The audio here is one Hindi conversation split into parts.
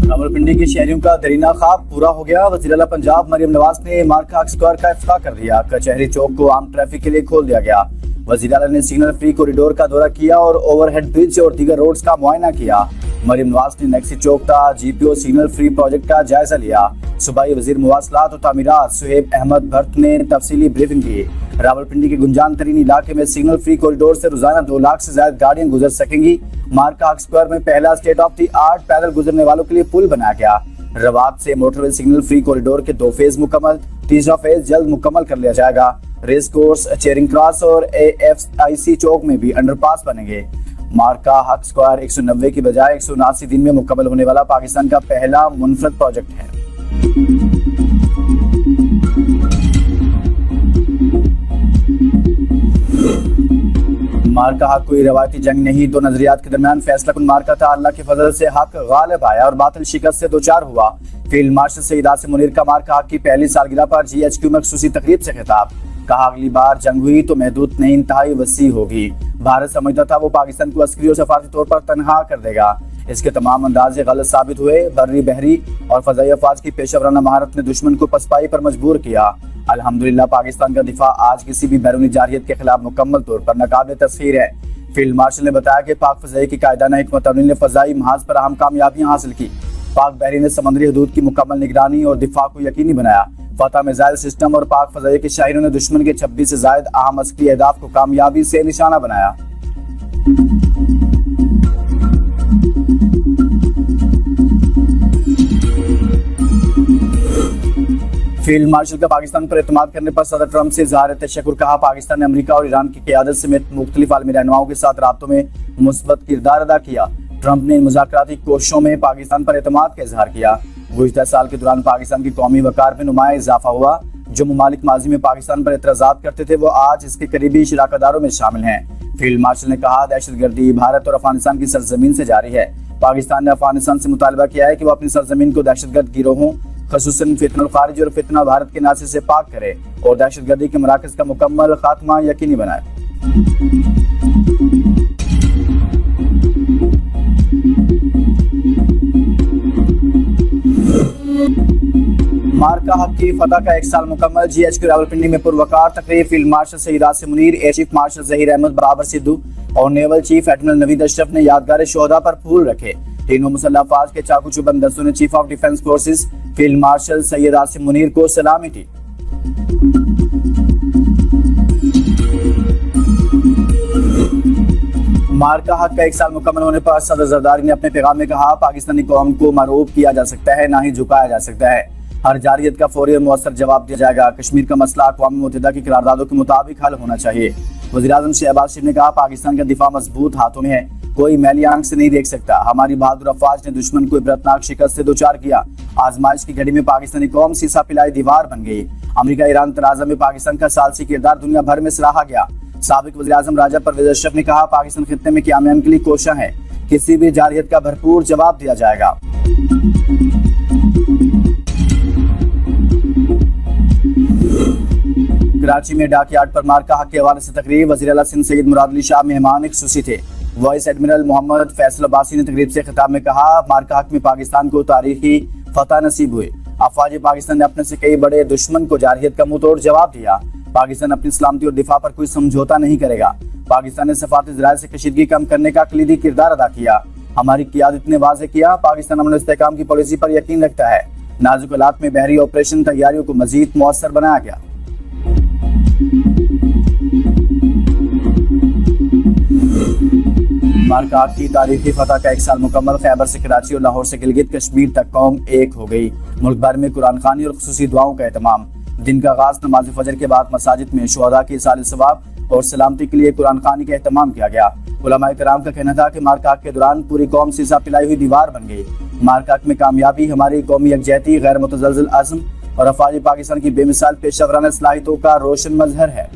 रावलपिंडी के शहरियों का दरीना ख्वाब पूरा हो गया। वज़ीर आला पंजाब मरियम नवाज ने मार्का हक स्क्वायर का इफ्तिताह कर दिया। कचहरी चौक को आम ट्रैफिक के लिए खोल दिया गया। वज़ीर आला ने सिग्नल फ्री कॉरिडोर का दौरा किया और ओवरहेड ब्रिज और दीगर रोड्स का मुआयना किया। मरियम नवाज ने नेक्सी चौक का GPO सिग्नल फ्री प्रोजेक्ट का जायजा लिया। सूबाई वज़ीर मुवासलात और तामीरात सुहेब अहमद भट्ट ने तफसीली ब्रीफिंग की। रावलपिंडी के गुंजान तरीन इलाके में सिग्नल फ्री कॉरिडोर से रोजाना 2 लाख से ज्यादा गाड़ियां गुजर सकेंगी। मार्का हक स्क्वायर में पहला स्टेट ऑफ द आर्ट पैदल गुजरने वालों के लिए पुल बनाया गया। रवाब से मोटरवे सिग्नल फ्री कॉरिडोर के 2 फेज मुकम्मल, तीसरा फेज जल्द मुकम्मल कर लिया जाएगा। रेस कोर्स, चेयरिंग क्रॉस और AFIC चौक में भी अंडरपास बनेंगे। मार्का हक स्क्वायर 190 की बजाय 179 दिन में मुकम्मल होने वाला पाकिस्तान का पहला मुनफरद प्रोजेक्ट है। मार्का हक कोई रवायती जंग नहीं, 2 नजरियात के दरमियान फैसला कुन मार्का था। अल्लाह के फजल से हक गालिब आया और बातिल शिकस्त से दोचार हुआ। फील्ड मार्शल सईद आसिम मुनीर का मार्का हक की पहली सालगिरह पर GHQ में खुसूसी तकरीब से खिताब। कहा अगली बार जंग हुई तो महदूद नहीं इंतहाई वसी होगी। भारत समझता था वो पाकिस्तान को अस्करी और सफारती तौर पर तनहा कर देगा। इसके तमाम अंदाजे गलत साबित हुए। बर्री, बहरी और फजाई अफवाज की पेशेवराना महारत ने दुश्मन को पसपाई पर मजबूर किया। अल्हम्दुलिल्लाह पाकिस्तान का दिफा आज किसी भी बैरूनी जारहियत के खिलाफ मुकम्मल तौर पर नाकाबिल तस्खीर है। फील्ड मार्शल ने बताया कि पाक फजाई की कायदाना हिकमत अमली ने फजाई महाज पर अहम कामयाबियां हासिल की। पाक बहरी ने समंदरी हदूद की मुकम्मल निगरानी और दिफा को यकीनी बनाया। फतह मिसाइल सिस्टम और पाक फजाई के शाहिरों ने दुश्मन के 26 से ज्यादा अहम अस्करी अहदाफ को कामयाबी से निशाना बनाया। फील्ड मार्शल का पाकिस्तान पर एतमाद करने पर सदर ट्रंप से इज़हार तशक्कुर। कहा पाकिस्तान ने अमेरिका और ईरान की क़यादत समेत मुख्तलिफ आलमी रहनुमाओं के साथ राब्तों में मुस्बत किरदार अदा किया। ट्रंप ने इन मुज़ाकराती कोशिशों में पाकिस्तान पर एतमाद का इजहार किया। गुज़िश्ता साल के दौरान पाकिस्तान की कौमी वक़ार में नुमाया इजाफा हुआ। जो ममालिक माजी में पाकिस्तान पर एतराज़ात करते थे वो आज इसके करीबी शराकतदारों में शामिल हैं। फील्ड मार्शल ने कहा दहशतगर्दी भारत और अफगानिस्तान की सरजमीन से जारी है। पाकिस्तान ने अफगानिस्तान से मुतालबा किया है कि वो अपनी सरजमीन को दहशतगर्द गिरोहों ख़ुसूसन फितना खारिज और फितना भारत के नासिर से पाक करे और दहशतगर्दी के मराकज़ का मुकम्मल खात्मा यकीनी बनाए। मार्का हक की फतह का 1 साल मुकम्मल। GHQ रावलपिंडी में पुरवकार तकरीब। Field marshal Syed Asim Munir, air chief marshal Zaheer Ahmed Babar Sidhu और naval chief admiral Naveed Ashraf ने यादगार शोहदा पर फूल रखे। तीनों मुसल्लह अफवाज के चाकू चुबंद दस्तों ने chief of defence forces field marshal Syed Asim Munir को सलामी दी। मार्का हक का 1 साल मुकम्मल होने पर सदर जरदारी ने अपने पैगाम में कहा पाकिस्तानी कौम को मरूब किया जा सकता है, ना ही झुकाया जा सकता है। हर जारियत का फौरी और मुअस्सर जवाब दिया जाएगा। कश्मीर का मसला अक़वाम मुत्तहिदा की करारदादों के मुताबिक हल होना चाहिए। वज़ीर-ए-आज़म शहबाज शरीफ ने कहा पाकिस्तान का दिफा मजबूत हाथों में है, कोई मैली आंख से नहीं देख सकता। हमारी बहादुर अफवाज ने दुश्मन को इबरतनाक शिकस्त से दोचार किया। आजमाइश की घड़ी में पाकिस्तानी कौम सीसा पिलाई दीवार बन गई। अमेरिका ईरान तनाज़ा में पाकिस्तान का सालसी किरदार दुनिया भर में सराहा गया। साबिक वज़ीर-ए-आज़म राजा परवेज़ अशरफ ने कहा पाकिस्तान खित्ते में क़याम के लिए कोशिश है, किसी भी जारहियत का भरपूर जवाब दिया जाएगा। कराची में डाक यार्ड पर मार्का हक के हवाले से तकरीब। वज़ीर आला सिंध सैयद मुराद अली शाह मेहमान खुसूसी थे। वाइस एडमिरल मोहम्मद फैसल अब्बासी ने तकरीब से खिताब में कहा मार्का हक में पाकिस्तान को तारीखी फतह नसीब हुई। अफवाज पाकिस्तान ने अपने से कई बड़े दुश्मन को जारहियत का मुंह तोड़ जवाब दिया। पाकिस्तान अपनी सलामती और दिफा पर कोई समझौता नहीं करेगा। पाकिस्तान ने सफारती ज़राए से कशीदगी कम करने का कलीदी किरदार अदा किया। हमारी क़यादत ने वाज़ेह किया पाकिस्तान अमन इस्तेहकाम की पॉलिसी पर यकीन रखता है। नाजुक हालात में बहरी ऑपरेशन तैयारियों को मजीद मुअस्सर बनाया गया। मार्का हक की तारीखी फतह का 1 साल मुकम्मल। खैबर से कराची और लाहौर से गिलगित कश्मीर तक कौम एक हो गई। मुल्क भर में कुरान खानी और खुसूसी दुआओं का एहतमाम। दिन का आगाज नमाज फजर के बाद मसाजिद में शुहदा की इसाले सवाब और सलामती के लिए कुरान खानी का एहतमाम किया गया। उलमाए किराम का कहना था कि मार्का हक के दौरान पूरी कौम सीसा पिलाई हुई दीवार बन गई। मार्का हक में कामयाबी हमारी कौमी यकजहती, गैर मुतज़लज़िल अज़्म और अफवाज पाकिस्तान की बेमिसाल पेशेवराना सलाहियतों का रोशन मजहर है।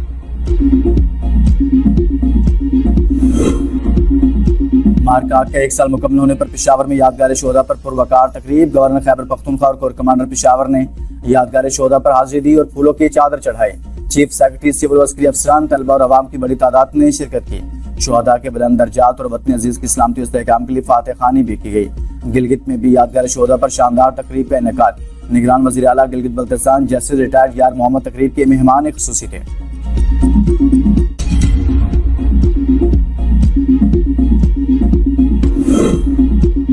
मार्का हक के 1 साल मुकम्मल होने पर पेशावर में यादगार शोहदा पर पुरवकार तकरीब। गवर्नर खैबर पख्तूनख्वा और कोर कमांडर पेशावर ने यादगार शोहदा पर हाजिरी दी और फूलों की चादर चढ़ाई। चीफ सेक्रेटरी सिविल अस्करी अफसरान, तलबा और अवाम की बड़ी तादाद ने शिरकत की। शुहदा के बुलंद दर्जात और वतन अजीज की सलामती और इस्तेहकाम के लिए फातह खानी भी की गई। गिलगित में भी यादगार शोधा पर शानदार तकरीब का इनेकाद। निगरान वज़ीर आला गिलगित बल्तिस्तान जस्टिस रिटायर्ड यार मोहम्मद तकरीब के मेहमान खुसूसी थे।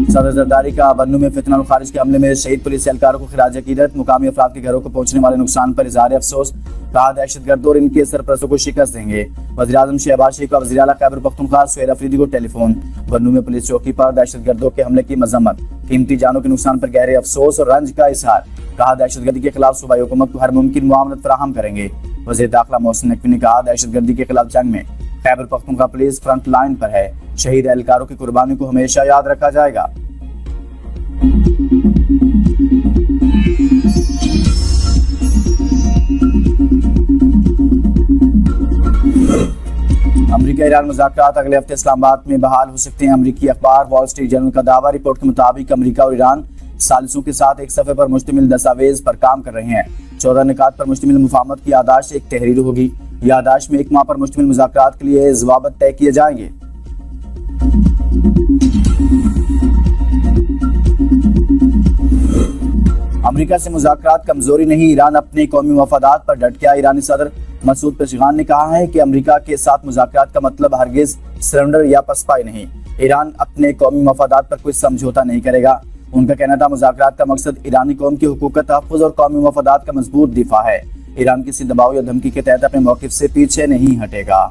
सदर जरदारी का बन्नू में फितना और खारिज के हमले में शहीद पुलिस एहलकारों को खिराज अकीदत। मुकामी अफराद के घरों को पहुंचने वाले नुकसान पर इजहार अफसोस। कहा दहशतगर्द और इनके सरपरस्तों को शिकस्त देंगे। वज़ीर आज़म शहबाज शरीफ का वज़ीर आला खैबर पख्तूनख्वा सुहेल अफरीदी को टेलीफोन। बन्नू में पुलिस चौकी पर दहशतगर्दों के हमले की मजम्मत। कीमती जानों के नुकसान पर गहरे अफसोस और रंज का इजहार। कहा दहशतगर्दी के खिलाफ सूबाई हुकूमत को हर मुमकिन मुआवनत फराहम करेंगे। वज़ीर दाखिला मोहसिन नकवी ने कहा दहशतगर्दी के खिलाफ जंग में Khyber Pakhtunkhwa police front line पर है। शहीद एहलकारों की कुर्बानी को हमेशा याद रखा जाएगा। अमेरिका ईरान मुज़ाकरात अगले हफ्ते इस्लामाबाद में बहाल हो सकते हैं। अमेरिकी अखबार वॉल स्ट्रीट जर्नल का दावा। रिपोर्ट के मुताबिक अमेरिका और ईरान सालिसों के साथ एक सफ़े पर मुश्तमिल दस्तावेज पर काम कर रहे हैं। 14 निकात पर मुश्तमिल मुफाहमत की यादाश्त एक तहरीर होगी। यादाश्त में 1 माह पर मुश्तमिल मुज़ाकरात के लिए ज़वाबत तय किए जाएंगे। अमेरिका से मुज़ाकरात कमजोरी नहीं, ईरान अपने कौमी मफादात पर डट गया। ईरानी सदर मसूद पेशेगान ने कहा है कि अमेरिका के साथ मुज़ाकरात का मतलब हरगिज सरेंडर या पसपाई नहीं। ईरान अपने कौमी मफादात पर कोई समझौता नहीं करेगा। उनका कहना था मुज़ाकरात का मकसद ईरानी कौम के हुकूक का तहफ़्फ़ुज़ और कौमी मफादात का मजबूत दिफा है। ईरान किसी दबाव या धमकी के तहत अपने मौक़िफ़ से पीछे नहीं हटेगा।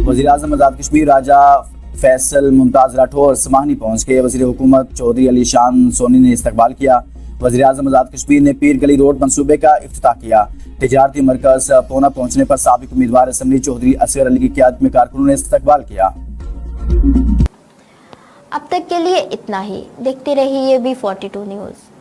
वज़ीर आज़म आज़ाद कश्मीर राजा फैसल मुमताज़ राठौर समाहनी पहुंच गए। वज़ीर हुकूमत चौधरी अली शान सोनी ने इस्तकबाल किया। वज़ीर आज़म आज़ाद कश्मीर ने पीर गली रोड मंसूबे का इफ्तिताह किया। तिजारती मरकज पौना पहुंचने पर साबिक उम्मीदवार असम्बली चौधरी असगर अली की क़यादत में कारकुनों ने इस्तकबाल किया। अब तक के लिए इतना ही। देखते रहिए B42 न्यूज़।